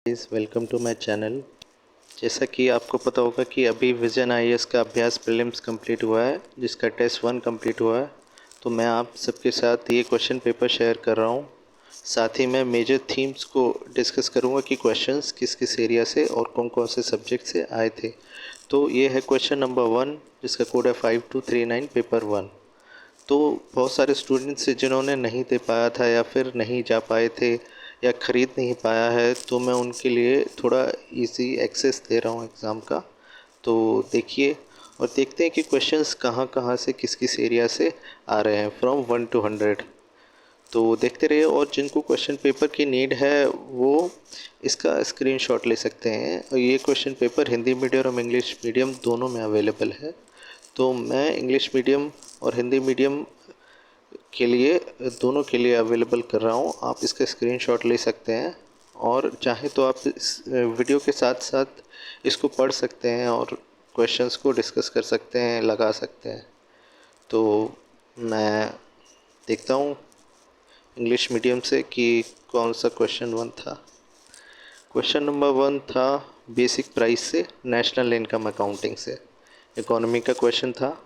Please welcome to my channel. जैसा कि आपको पता होगा कि अभी विजन आईएएस का अभ्यास प्रीलिम्स कंप्लीट हुआ है, जिसका टेस्ट 1 कंप्लीट हुआ है। तो मैं आप सबके साथ ये क्वेश्चन पेपर शेयर कर रहा हूँ। साथ ही मैं मेजर थीम्स को डिस्कस करूँगा कि क्वेश्चंस किस किस एरिया से और कौन कौन से सब्जेक्ट से आए थे। तो ये है क्वेश्चन नंबर 1, जिसका कोड है 5239 पेपर 1। तो बहुत सारे स्टूडेंट्स जिन्होंने नहीं दे पाया था या फिर नहीं जा पाए थे या ख़रीद नहीं पाया है, तो मैं उनके लिए थोड़ा इजी एक्सेस दे रहा हूँ एग्ज़ाम का। तो देखिए और देखते हैं कि क्वेश्चंस कहाँ कहाँ से किस किस एरिया से आ रहे हैं फ्रॉम 1 to 100। तो देखते रहिए, और जिनको क्वेश्चन पेपर की नीड है वो इसका स्क्रीनशॉट ले सकते हैं। और ये क्वेश्चन पेपर हिंदी मीडियम और इंग्लिश मीडियम दोनों में अवेलेबल है। तो मैं इंग्लिश मीडियम और हिंदी मीडियम के लिए दोनों के लिए अवेलेबल कर रहा हूँ। आप इसका स्क्रीनशॉट ले सकते हैं और चाहे तो आप इस वीडियो के साथ साथ इसको पढ़ सकते हैं और क्वेश्चंस को डिस्कस कर सकते हैं, लगा सकते हैं। तो मैं देखता हूँ इंग्लिश मीडियम से कि कौन सा क्वेश्चन 1 था। क्वेश्चन नंबर 1 था बेसिक प्राइस से नेशनल इनकम अकाउंटिंग से, इकोनॉमी का क्वेश्चन था।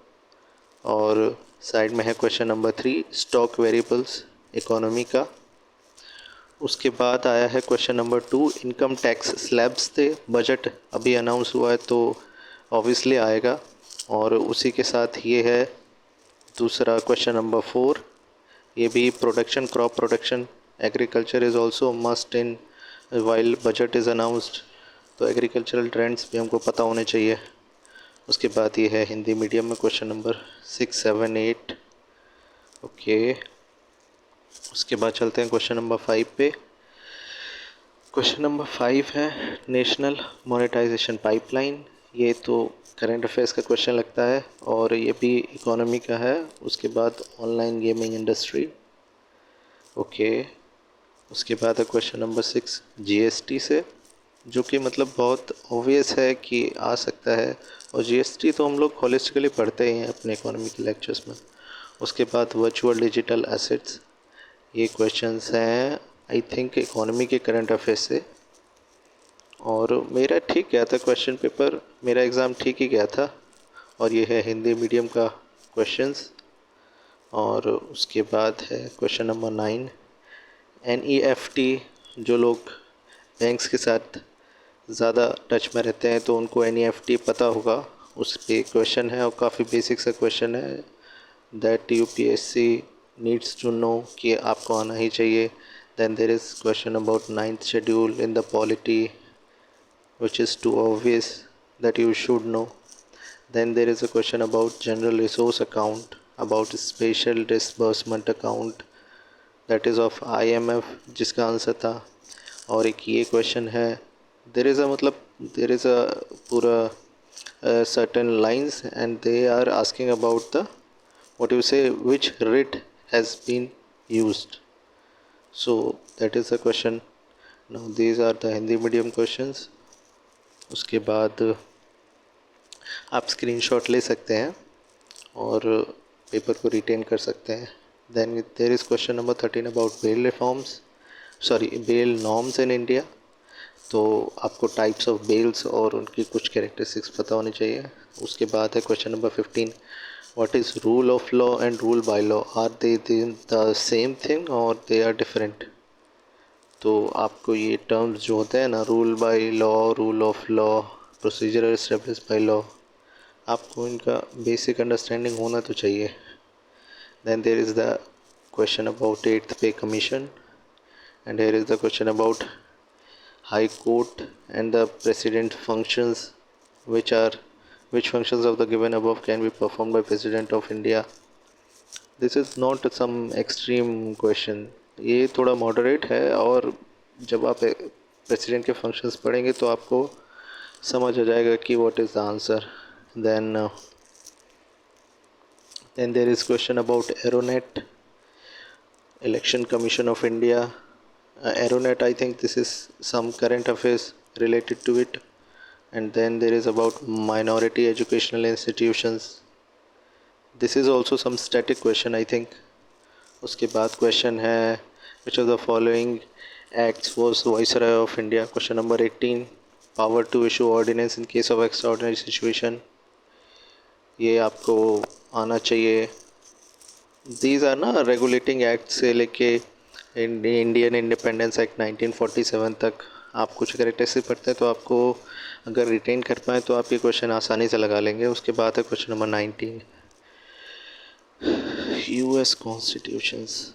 और साइड में है question number 3 stock variables, economy का। उसके बाद आया है question number 2 income tax slabs थे, बजट अभी अनाउंस हुआ है तो ऑब्वियसली आएगा। और उसी के साथ ये है दूसरा क्वेश्चन नंबर 4, ये भी production, crop production, agriculture is also must in while budget is announced. तो एग्रीकल्चरल ट्रेंड्स भी हमको पता होने चाहिए। उसके बाद ये है हिंदी मीडियम में क्वेश्चन नंबर 6, 7, 8। ओके, उसके बाद चलते हैं क्वेश्चन नंबर 5 पे। क्वेश्चन नंबर 5 है नेशनल मोनेटाइजेशन पाइपलाइन। ये तो करंट अफेयर्स का क्वेश्चन लगता है और ये भी इकोनॉमी का है। उसके बाद ऑनलाइन गेमिंग इंडस्ट्री। ओके, उसके बाद है क्वेश्चन नंबर 6 जीएसटी से, जो कि मतलब बहुत ऑब्वियस है कि आ सकता है। और जीएसटी तो हम लोग होलिस्टिकली पढ़ते ही हैं अपने इकोनॉमी के लेक्चर्स में। उसके बाद वर्चुअल डिजिटल एसेट्स, ये क्वेश्चंस हैं आई थिंक इकोनॉमी के करंट अफेयर्स से। और मेरा ठीक गया था क्वेश्चन पेपर, मेरा एग्ज़ाम ठीक ही गया था। और ये है हिंदी मीडियम का क्वेश्चंस। और उसके बाद है क्वेश्चन नंबर 9 एनईएफटी। जो लोग बैंक्स के साथ ज़्यादा टच में रहते हैं तो उनको एनईएफटी पता होगा। उस पे क्वेश्चन है और काफ़ी बेसिक सा क्वेश्चन है that UPSC needs to know, कि आपको आना ही चाहिए। Then there is question about 9th schedule in the polity, which is too obvious that you should know. Then there is a question about general resource account, about special disbursement account, that is of IMF, जिसका answer था। और एक ये question है, there is a मतलब there is a पूरा certain lines and they are asking about the what you say which writ has been used. So that is the question. Now these are the Hindi medium questions. उसके बाद आप screenshot ले सकते हैं और paper को retain कर सकते हैं। Then there is question number 13 about bail reforms, sorry bail norms in India. तो आपको टाइप्स ऑफ बेल्स और उनकी कुछ कैरेक्टरिस्टिक्स पता होनी चाहिए। उसके बाद है question number 15 what is rule of law and rule by law, are they the same thing और दे आर डिफरेंट। तो आपको ये टर्म्स जो होते हैं ना, rule by law, rule of law, procedure establish by law, आपको इनका बेसिक अंडरस्टैंडिंग होना तो चाहिए। Then there is the question about 8th pay commission and here is the question about high court and the president functions, which are which functions of the given above can be performed by president of India. This is not some extreme question, ये थोड़ा moderate है। और जब आप president के functions पढ़ेंगे तो आपको समझ आ जाएगा कि what is the answer. Then there is question about Aeronet, Election Commission of India. Aeronet, I think this is some current affairs related to it. And then there is about minority educational institutions. This is also some static question, I think. उसके बाद question है which of the following acts was Viceroy of India? Question number 18. Power to issue ordinance in case of extraordinary situation. ये आपको आना चाहिए. These are ना regulating acts से लेके इंडियन इंडिपेंडेंस एक्ट 1947 तक. आप कुछ अगर टेस्ट पढ़ते हैं तो आपको अगर रिटेन कर पाए तो आप ये क्वेश्चन आसानी से लगा लेंगे. उसके बाद है question number 19. US constitutions.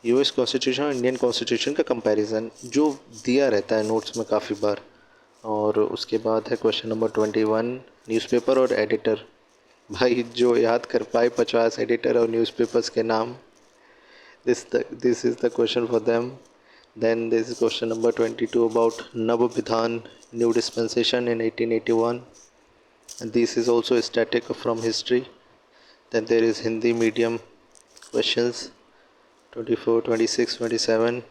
US constitution और इंडियन कॉन्स्टिट्यूशन का कंपैरिजन जो दिया रहता है नोट्स में काफ़ी बार. और उसके बाद है क्वेश्चन नंबर 21. न्यूज़पेपर और एडिटर. भाई जो याद कर पाए 50 एडिटर और न्यूज़पेपर्स के नाम, this is the question for them. Then this is question number 22 about Nab Bidhan, new dispensation in 1881. And this is also static from history. Then there is Hindi medium questions 24, 26, 27.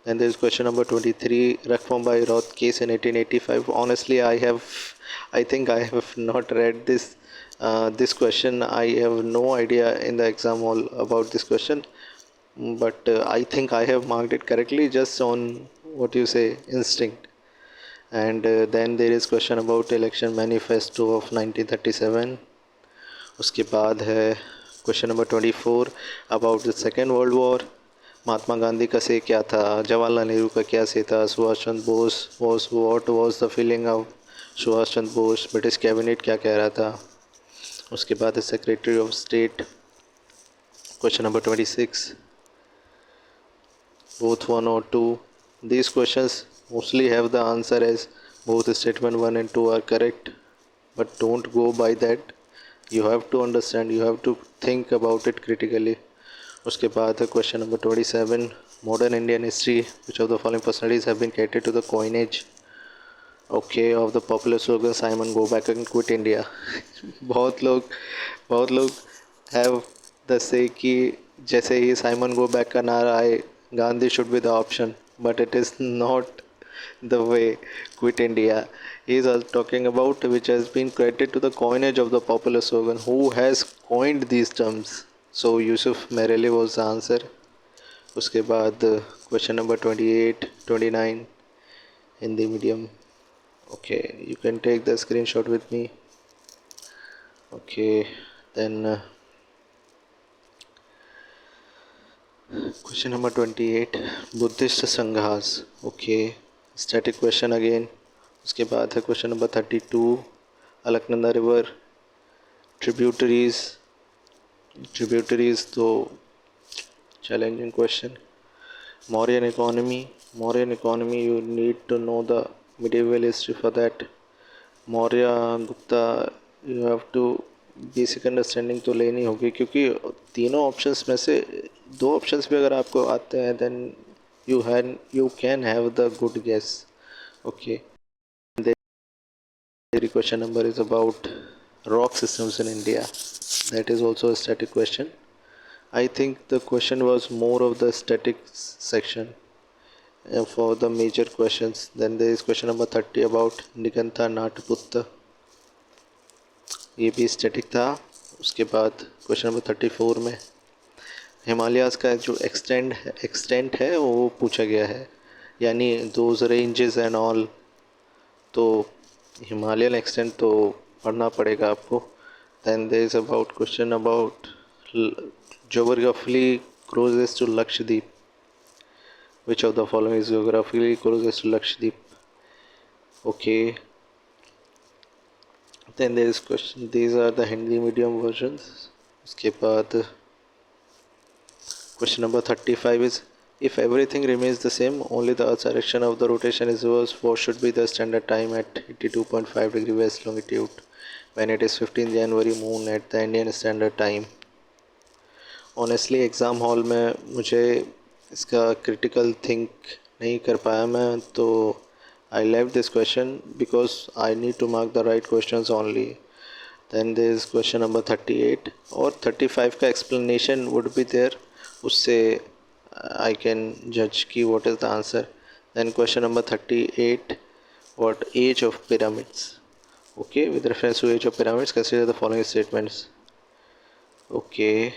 Then there is question number 23, reform by Roth case in 1885. Honestly, I think I have not read this question. I have no idea in the exam hall about this question, but I think I have marked it correctly just on what you say instinct. And then there is question about election manifesto of 1937. उसके बाद है question number 24 about the second world war. Mahatma Gandhi का से क्या था, जवाहरलाल नेहरू का क्या से था, Subhash Chandra Bose what was the feeling of Subhash Chandra Bose, British cabinet क्या कह रहा था. उसके बाद है secretary of state. Question number 26 both 1 or 2. These questions mostly have the answer as both statement 1 and 2 are correct, but don't go by that. You have to understand, you have to think about it critically. उसके बाद है question number 27. Modern Indian history, which of the following personalities have been created to the coinage okay of the popular slogan Simon go back and quit India. बहुत लोग have the से कि जैसे ही Simon go back का नारा आए Gandhi should be the option, but it is not the way. Quit India. He is also talking about which has been credited to the coinage of the popular slogan. Who has coined these terms? So Yusuf Mereli was the answer. उसके बाद question number 28, 29 Hindi medium. Okay, you can take the screenshot with me. Okay, then question number 28 Buddhist Sanghas. Okay, static question again. उसके बाद है question number 32 Alaknanda river tributaries तो challenging question. Mauryan economy you need to know the medieval history for that. Maurya Gupta you have to basic understanding तो लेनी होगी, क्योंकि तीनों options में से दो ऑप्शंस भी अगर आपको आते हैं then you can have the good guess. Okay, the question number is about rock systems in India. That is also a static question. I think the question was more of the static section for the major questions. Then there is question number 30 about Nigantha Natputta. ये भी static था. उसके बाद question number 34 में Himalayas का जो extent है वो पूछा गया है, यानी दोज रेंजेस एंड ऑल. तो हिमालयन एक्सटेंट तो पढ़ना पड़ेगा आपको. Then there is about question about geographically closest to Lakshadweep. Which of the following is geographically closest to Lakshadweep? Okay. Then there is question. These are the Hindi medium versions. उसके बाद question number 35 is if everything remains the same, only the Earth's direction of the rotation is reversed, what should be the standard time at 82.5 degree west longitude when it is 15 January moon at the Indian Standard Time? Honestly exam hall में मुझे इसका critical think नहीं कर पाया मैं, तो I leave this question because I need to mark the right questions only. Then there is question number 38 और 35 का एक्सप्लेनेशन वुड बी देयर, उससे आई कैन जज key what is the answer. Then question number 38 what age of pyramids. Okay, with reference to age of pyramids consider the following statements. Okay.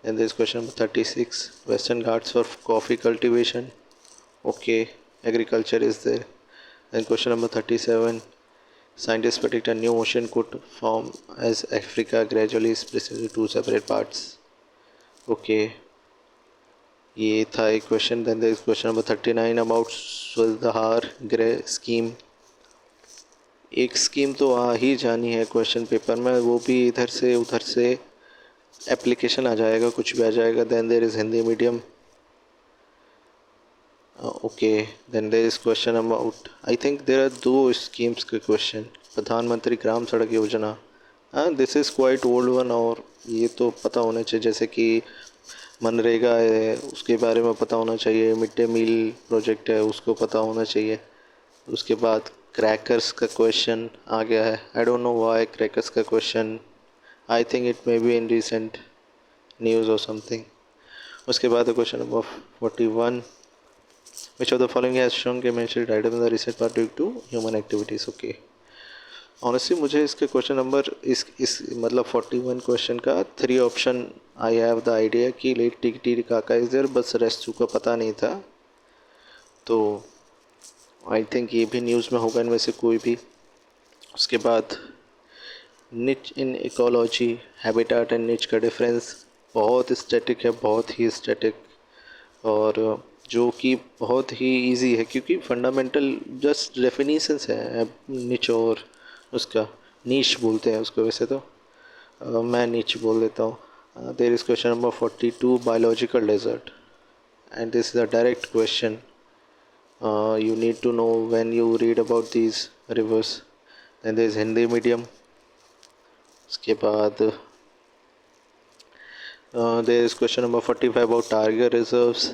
And there is question number 36 Western Ghats for coffee cultivation. Okay, agriculture is there. Then question number 37. Scientists predict a new ocean could form as Africa gradually splits into two separate parts. Okay, ये था एक question. Then there is question number 39 about Swadhar Greh scheme. एक scheme तो आ ही जानी है question paper में, वो भी इधर से उधर से एप्लीकेशन आ जाएगा, कुछ भी आ जाएगा. Then there is Hindi medium. Okay, then there is question about, I think there are दो स्कीम्स के क्वेश्चन. प्रधानमंत्री ग्राम सड़क योजना, हाँ this is quite old one, और ये तो पता होना चाहिए. जैसे कि मनरेगा है, उसके बारे में पता होना चाहिए. मिड डे मील प्रोजेक्ट है, उसको पता होना चाहिए. उसके बाद क्रैकर्स का क्वेश्चन आ गया है. I don't know why crackers का question. I think it may be in recent news और समथिंग. उसके बाद question number 41. Which of the following has shown के mention right in the recent part due to human activities. Okay, honestly मुझे इसके question number इस मतलब 41 question का 3 option I have the idea कि लेट टिकटी काका इज देयर, बस rest का पता नहीं था. तो आई थिंक ये भी न्यूज़ में होगा इनमें से कोई भी. उसके बाद निच इन इकोलॉजी, हैबिटाट एंड निच का डिफरेंस बहुत स्टैटिक है, बहुत ही स्टैटिक, और जो कि बहुत ही इजी है क्योंकि फंडामेंटल जस्ट डेफिनेशंस है. निच और उसका नीश बोलते हैं उसको वैसे तो, मैं नीच बोल देता हूँ. There is question number 42 biological desert, and this is a direct question. You need to know when you read about these rivers. Then there is Hindi medium. उसके बाद there is question number 45 about tiger reserves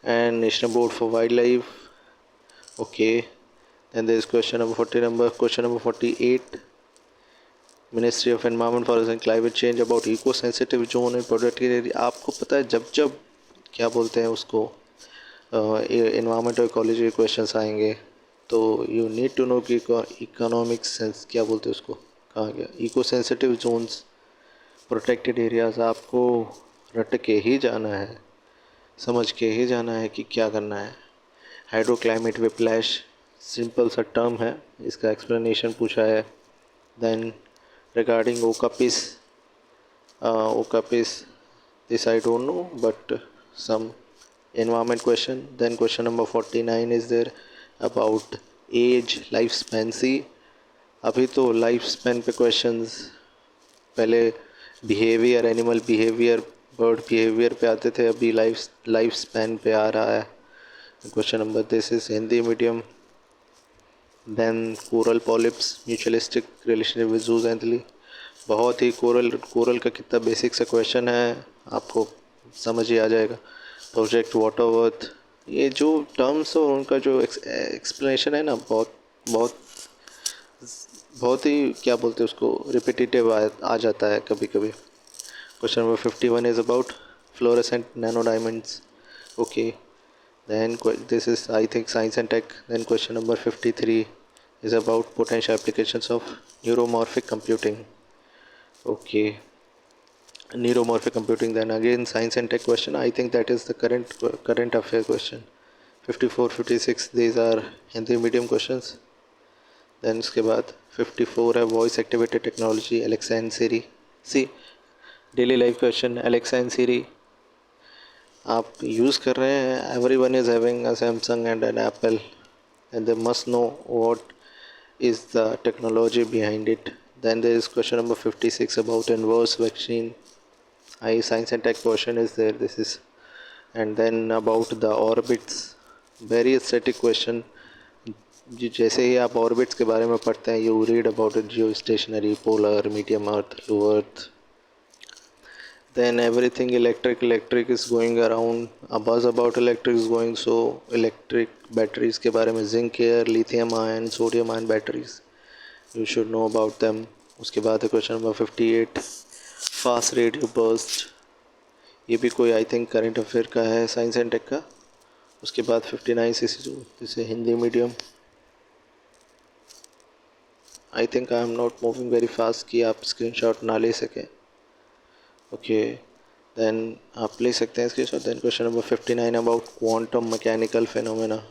and National Board for Wildlife. Okay. Then there is question number 48. Ministry of Environment, Forest and Climate Change about eco-sensitive zone and protected area. आपको पता है जब जब क्या बोलते हैं उसको environment और इकोलॉजी के क्वेश्चंस आएंगे तो यू नीड टू नो कि इकोनॉमिक सेंस क्या बोलते हैं उसको, कहाँ गया, eco sensitive zones, protected areas. आपको रट के ही जाना है, समझ के ही जाना है कि क्या करना है. हाइड्रो क्लाइमेट विप्लैश सिंपल सा टर्म है, इसका एक्सप्लेनेशन पूछा है. Then regarding okapis, this I don't know but some environment question. Then question number 49 is there about age, lifespan. See, अभी तो लाइफ स्पैन पे क्वेश्चंस, पहले behaviour, animal behaviour, bird behaviour पे आते थे, अभी लाइफ स्पैन पे आ रहा है question number. This is Hindi medium. Then coral polyps, mutualistic relationship with zooxanthellae. बहुत ही कोरल का कितना बेसिक सा क्वेश्चन है, आपको समझ ही आ जाएगा. प्रोजेक्ट वाटरवर्थ, ये जो टर्म्स और उनका जो एक्सप्लेनेशन है ना, बहुत बहुत बहुत ही क्या बोलते हैं उसको, रिपीटेटिव आ जाता है कभी कभी. Question number 51 is about fluorescent nano diamonds. Okay, then this is I think science and tech. Then question number 53 is about potential applications of neuromorphic computing. Okay, neuromorphic computing. Then again science and tech question, I think that is the current affair question. 54 56 these are Hindi medium questions. Then उसके बाद 54 है voice activated technology, Alexa and Siri. See daily life question, Alexa and Siri आप use कर रहे हैं, every one is having a Samsung and an Apple and they must know what is the technology behind it. Then there is question number 56 about inverse vaccine. Science and tech question is there. This is, and then about the orbits, very static question. जैसे ही आप orbits के बारे में पढ़ते हैं, you read about it, Jio stationery, polar, medium earth, low earth. Then everything electric is going around, a buzz about electric is going. So electric batteries के बारे में, zinc air, lithium ion, sodium ion batteries, you should know about them. उसके बाद है question number 58 fast radio burst, ये भी कोई I think current affair का है, साइंस एंड टेक का. उसके बाद 59 जैसे Hindi medium. I think I am not moving very fast कि आप स्क्रीनशॉट ना ले सकें. ओके, देन आप ले सकते हैं इसके साथ. Then question number 59 about quantum mechanical phenomena.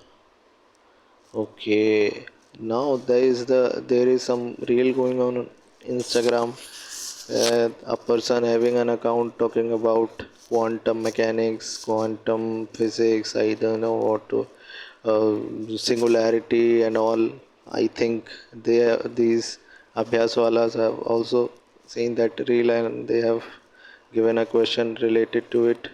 Okay, now there is some reel going on Instagram. A person having an account talking about quantum mechanics, quantum physics. I don't know what to, singularity and all. I think these Abhyas walas have also seen that reel and they have given a question related to it.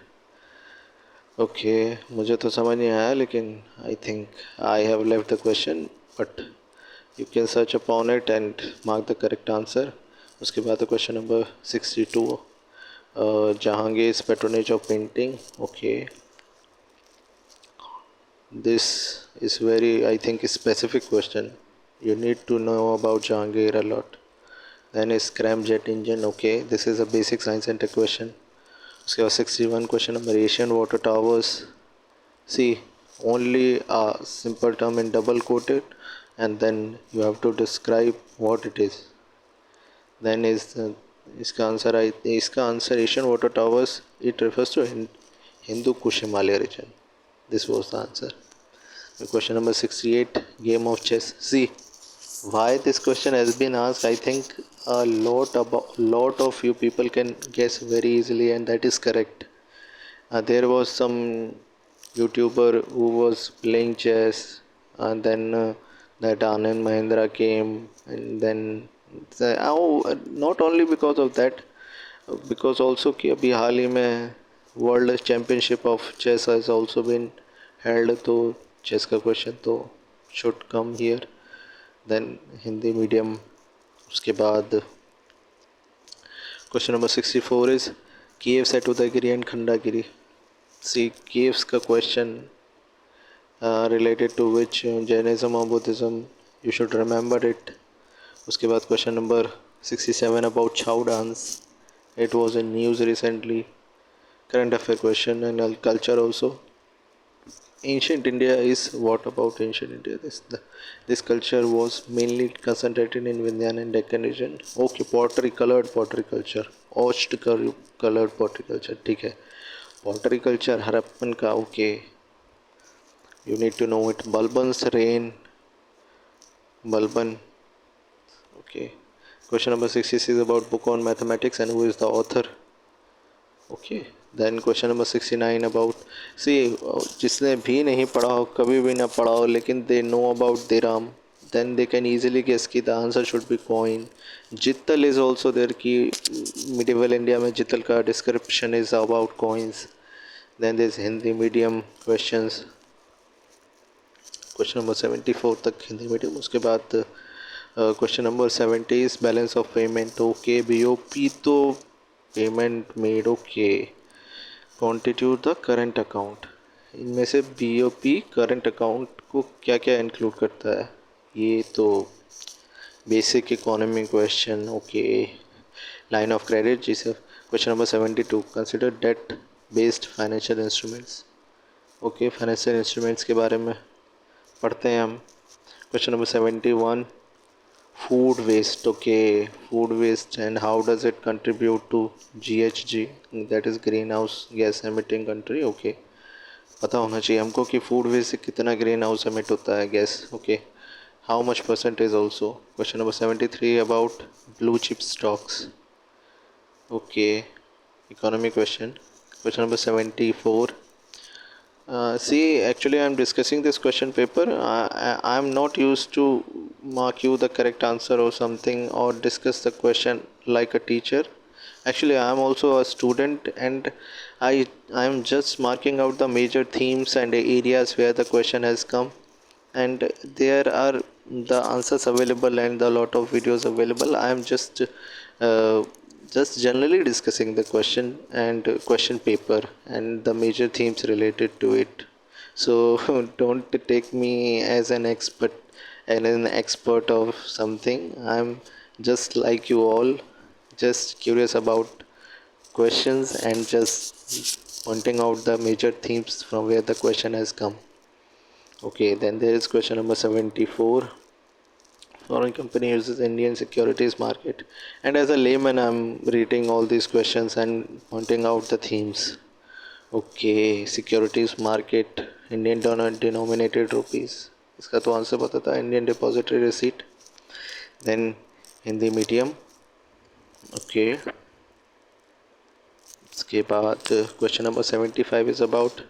Okay मुझे तो समझ नहीं आया लेकिन I think I have left the question but you can search upon it and mark the correct answer. उसके बाद question number 62 Jahangir patronage of painting. Okay this is very I think specific question. you need to know about Jahangir a lot. Then is scramjet engine. Okay, this is a basic science center question. उसके बाद 61 question number Asian water towers. See, only a simple term in double quoted and then you have to describe what it is. Then is इसका answer Asian water towers. It refers to Hindu Kush Himalaya region. This was the answer. Question number 68 game of chess. See, why this question has been asked, I think a lot of you people can guess very easily and that is correct. There was some YouTuber who was playing chess and then that Anand Mahindra came and then not only because of that, because also कि अभी हाल ही में world championship of chess has also been held. तो chess का question तो should come here. Then Hindi medium. उसके बाद question number 64 is caves at Udayagiri and Khandagiri. See caves का question related to which Jainism or Buddhism, you should remember it. उसके बाद question number 67 about Chow dance. It was in news recently. Current affair question and culture also. Ancient India is what about ancient India? This culture was mainly concentrated in Vindhyan and Deccan region. Okay, pottery, colored pottery culture. Ocht colored pottery culture. ठीक है. Pottery culture Harappan का. Okay, you need to know it. Balban's reign. Balban. Okay. Question number 66 is about book on mathematics and who is the author. Okay. Then question number 69 about, see, जिसने भी नहीं पढ़ा हो, कभी भी ना पढ़ा हो, लेकिन they know about Diram, then they can easily guess कि the answer should be coin. जित्तल is also there कि medieval India में जित्तल का description is about coins. Then there is Hindi medium questions. Question number 74 तक Hindi medium. उसके बाद question number 70 is balance of payment. Okay BOP तो payment made. Okay constitute the current account. इनमें से BOP current account को क्या क्या include करता है, ये तो basic economy question. Okay line of credit जिसे. Question number 72 consider debt based financial instruments. Okay financial instruments के बारे में पढ़ते हैं हम. Question number 71 food waste. Okay food waste and how does it contribute to GHG, that is greenhouse gas emitting country. Okay पता होना चाहिए हमको कि फूड वेस्ट से कितना ग्रीन हाउस एमिट होता है gas. Okay how much percentage also. Question number 73 about blue chip stocks. Okay economy question. Question number 74. See, actually I am discussing this question paper. I am not used to mark you the correct answer or something or discuss the question like a teacher. Actually I am also a student and I am just marking out the major themes and areas where the question has come, and there are the answers available and a lot of videos available. I am just generally discussing the question and question paper and the major themes related to it. So don't take me as an expert of something. I'm just like you all, just curious about questions and just pointing out the major themes from where the question has come. Okay, then there is question number 74 foreign company uses Indian securities market. And as a layman, I'm reading all these questions and pointing out the themes. Okay, securities market, Indian dollar denominated rupees. इसका तो answer पता था, Indian depository receipt. Then Hindi medium. Okay, इसके बाद question number 75 is about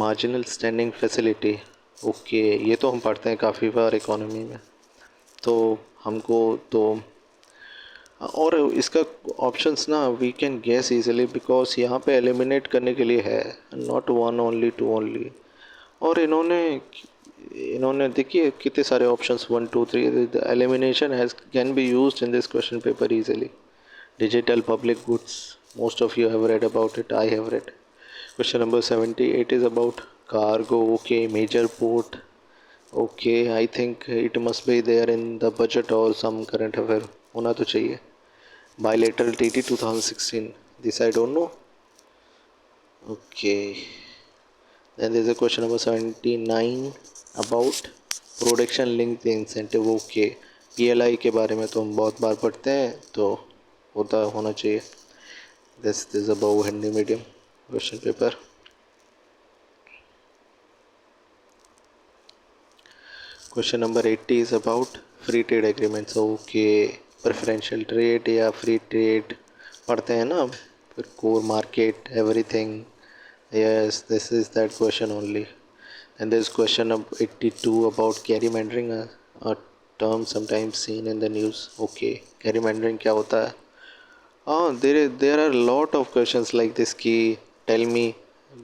marginal standing facility. Okay, ये तो हम पढ़ते हैं काफ़ी बार इकोनॉमी में, तो हमको तो और इसका ऑप्शंस ना we can guess easily because यहाँ पे एलिमिनेट करने के लिए है, not one only two only. और इन्होंने देखिए कितने सारे options 1 2 3. Elimination has can be used in this question paper easily. Digital public goods, most of you have read about it, I have read. Question number 78 is about cargo. Okay, major port. Okay, I think it must be there in the budget or some current affair. होना तो चाहिए. Bilateral TT 2016. This I don't know. Okay. Then there is a question number 79 about production linked incentive. Okay, PLI के बारे में तो हम बहुत बार पढ़ते हैं, तो होना चाहिए. This is above Hindi medium question paper. Question number 80 is about free trade agreements. Okay, preferential trade या free trade पढ़ते हैं ना, फिर core market everything. Yes, this is that question only. And there is question number 82 about gerrymandering, a term sometimes seen in the news. Okay, gerrymandering क्या होता है? There are a lot of questions like this. Key, tell me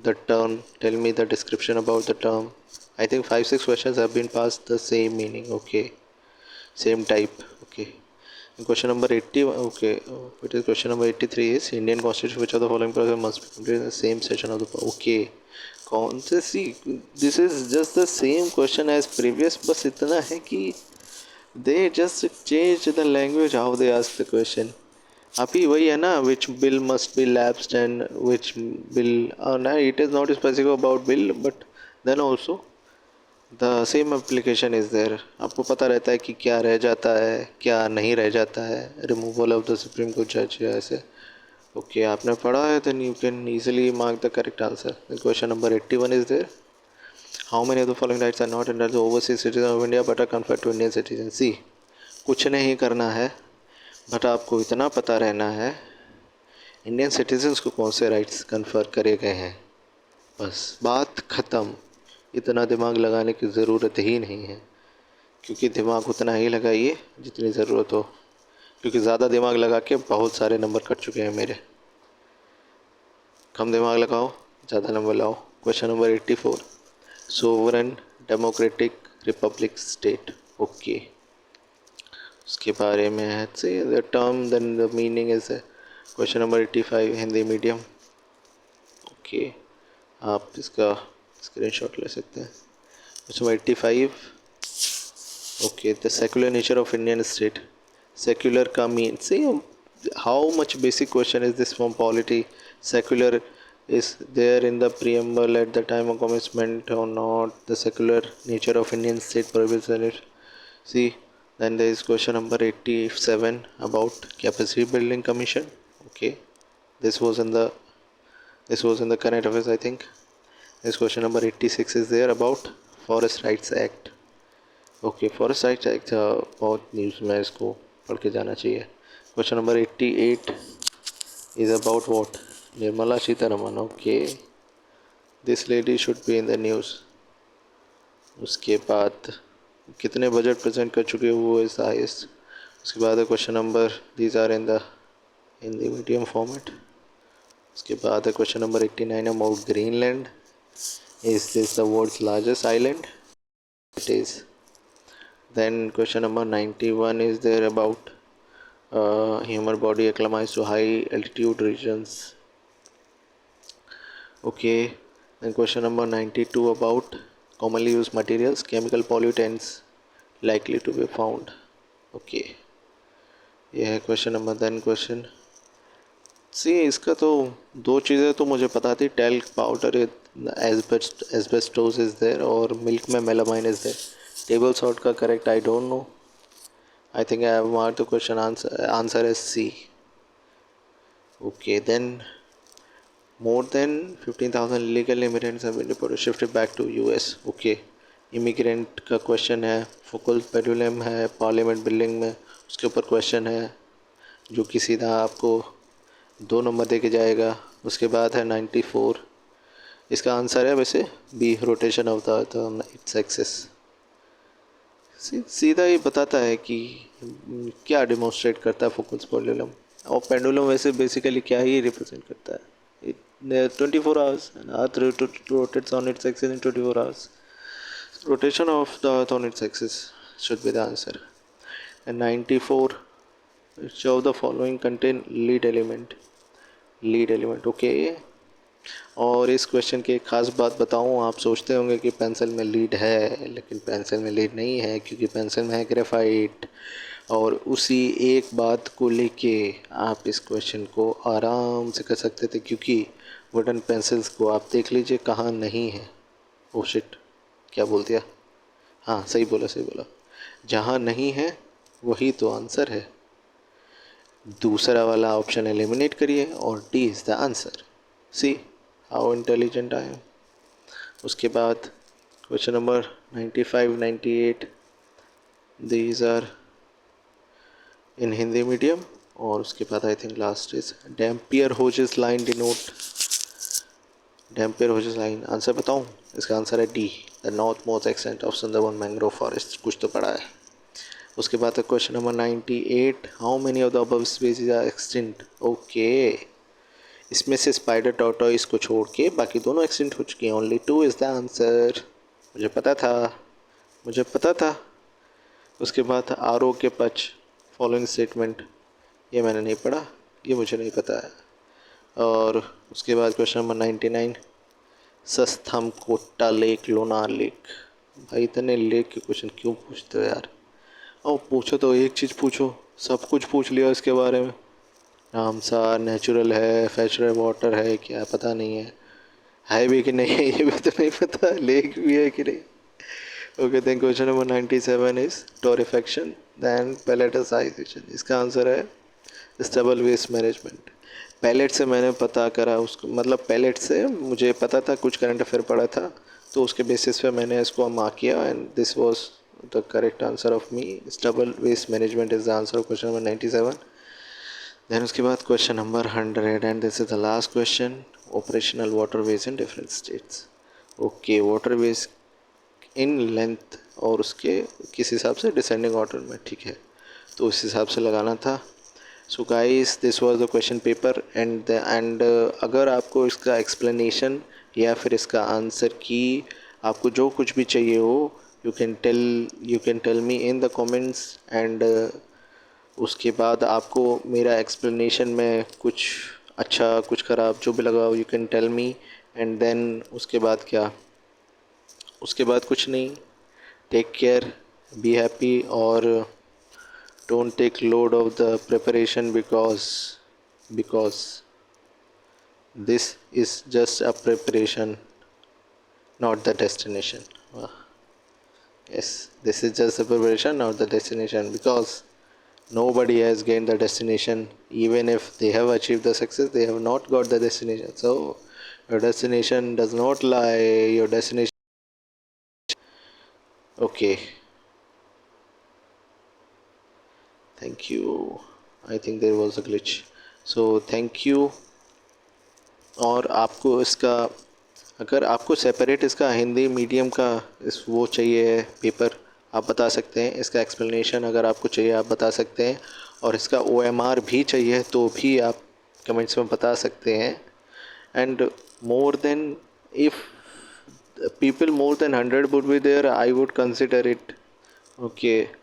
the term, tell me the description about the term. I think 5-6 questions have been passed the same meaning. Okay, same type. Okay. And question number 80. Okay, it is question number 83 is Indian Constitution. Which of the following process must be completed in the same session of the okay. See, this is just the same question as previous, बस इतना है कि they just change the language how they ask the question. अभी वही है ना, which bill must be lapsed and which bill ना, it is not specific about bill but then also the same application is there. आपको पता रहता है कि क्या रह जाता है क्या नहीं रह जाता है, removal of the supreme court जज या ऐसे. ओके, आपने पढ़ा है then you can easily mark the correct answer. Question number 81 is there. How many of the following rights are not under the overseas citizen of India but are conferred to Indian citizen. See, कुछ नहीं करना है but आपको इतना पता रहना है Indian citizens को कौन से राइट्स कन्फर करे गए हैं. बस बात ख़त्म. इतना दिमाग लगाने की ज़रूरत ही नहीं है, क्योंकि दिमाग उतना ही लगाइए जितनी ज़रूरत हो, क्योंकि ज़्यादा दिमाग लगा के बहुत सारे नंबर कट चुके हैं मेरे. कम दिमाग लगाओ, ज़्यादा नंबर लाओ. Question number 84, sovereign democratic republic state. Okay, उसके बारे में है से the term then the meaning is. Question number 85 Hindi medium. Okay, आप इसका स्क्रीनशॉट ले सकते हैं. Question number 85. Okay, the secular nature of Indian state. Secular का मीन से how much basic question is this from polity. Secular is there in the preamble at the time of commencement or not. The secular nature of Indian state prohibits it. See, then there is question number 87 about capacity building commission. Okay, this was in the current affairs, I think. This question number 86 is there about forest rights act. Okay, forest rights act बहुत news में इसको पढ़ के जाना चाहिए. Question number 88 is about what? Nirmala Sitharaman. Okay, this lady should be in the news. उसके बाद कितने बजट प्रेजेंट कर चुके वो इज हाईएस्ट. उसके बाद question number these are in the Hindi medium format. उसके बाद question number 89 about Greenland. Is this the world's largest island? It is. Then question number 91 is there about human body acclimatize to high altitude regions. Okay, then question number 92 about commonly used materials, chemical pollutants likely to be found. Okay, ये है question number. Then question see, इसका तो दो चीज़ें तो मुझे पता थी. Talc powder asbestos is there और मिल्क में melamine is there. Table salt का correct I don't know. I think I have marked the question answer as C. Okay, then more than 15,000 illegal immigrants have been reported shifted back to US. Okay, immigrant का question है, focal पेडुलम है parliament building में, उसके ऊपर question है जो कि सीधा आपको 2 नंबर दे के जाएगा। उसके बाद है 94, इसका आंसर है वैसे B, rotation of the its axis. सीधा ही बताता है कि क्या डिमोन्स्ट्रेट करता है फोकस पेंडुलम, और पेंडुलम वैसे बेसिकली क्या ही रिप्रेजेंट करता है। 24 hours and earth rotates on its axis in 24 hours. Rotation of the earth on its axis should be the answer. And 94, which of the following contain lead element okay। और इस question की एक ख़ास बात बताऊं, आप सोचते होंगे कि पेंसिल में लीड है, लेकिन पेंसिल में लीड नहीं है, क्योंकि पेंसिल में है ग्रेफाइट। और उसी एक बात को लेके आप इस क्वेश्चन को आराम से कर सकते थे, क्योंकि वुडन पेंसिल्स को आप देख लीजिए कहाँ नहीं है। ओ शिट, क्या बोल दिया? हाँ सही बोला, सही बोला, जहाँ नहीं है वही तो आंसर है। दूसरा वाला ऑप्शन एलिमिनेट करिए और D is the answer. See how intelligent I am. उसके बाद question number 95, 98, these are in Hindi medium. और उसके बाद I think last is Dampier Hodges line denote, Dampier Hodges line. Answer बताऊं? इसका आंसर है D, the north most extent of Sundarban mangrove forest. कुछ तो पढ़ा है। उसके बाद question number 98, how many of the above species are extinct. Okay, इसमें से स्पाइडर टॉर्टोइस को छोड़ के बाकी दोनों एक्सटिंक्ट हो चुकी हैं। Only 2 is the answer. मुझे पता था, मुझे पता था। उसके बाद आर के पच फॉलोइंग स्टेटमेंट, ये मैंने नहीं पढ़ा, ये मुझे नहीं पता है। और उसके बाद क्वेश्चन नंबर 99, सस्थम कोट्टा लेक लोनार लेक। भाई इतने लेक के क्वेश्चन क्यों पूछते हो यार? और पूछो तो एक चीज़ पूछो, सब कुछ पूछ लिया इसके बारे में। रामसार नेचुरल है, फ्रेश वाटर है, क्या पता नहीं है भी कि नहीं है ये भी तो नहीं पता, लेक भी है कि नहीं। Okay, then question number 97 is torrefaction then pelletization. इसका आंसर है स्टेबल वेस्ट मैनेजमेंट। पैलेट से मैंने पता करा उसको, मतलब पैलेट से मुझे पता था, कुछ करंट अफेयर पढ़ा था, तो उसके बेसिस पे मैंने इसको मार्क किया and this was the correct answer of me. Stable waste management is the answer of question number 97। Then उसके बाद question number 100 and this is the last question, operational waterways in different states. Okay, waterways in length और उसके किस हिसाब से, descending order में, ठीक है, तो उस हिसाब से लगाना था। So guys, this was the question paper and अगर आपको इसका एक्सप्लेनेशन या फिर इसका आंसर की आपको जो कुछ भी चाहिए हो, you can tell me in the comments. And उसके बाद आपको मेरा एक्सप्लेनेशन में कुछ अच्छा कुछ ख़राब जो भी लगा हो, you can tell me. And then उसके बाद क्या, उसके बाद कुछ नहीं। टेक केयर, बी हैप्पी, और don't take load of the preparation because this is just a preparation, not the destination. Yes, this is just a preparation, not the destination, because nobody has gained the destination. Even if they have achieved the success, they have not got the destination. So your destination does not lie, your destination. Okay, thank you. I think there was a glitch, so thank you। और आपको इसका, अगर आपको separate इसका Hindi medium का इस वो चाहिए पेपर, आप बता सकते हैं। इसका एक्सप्लेनेशन अगर आपको चाहिए आप बता सकते हैं, और इसका OMR भी चाहिए तो भी आप कमेंट्स में बता सकते हैं। And more than, if people more than 100 would be there, I would consider it। Okay,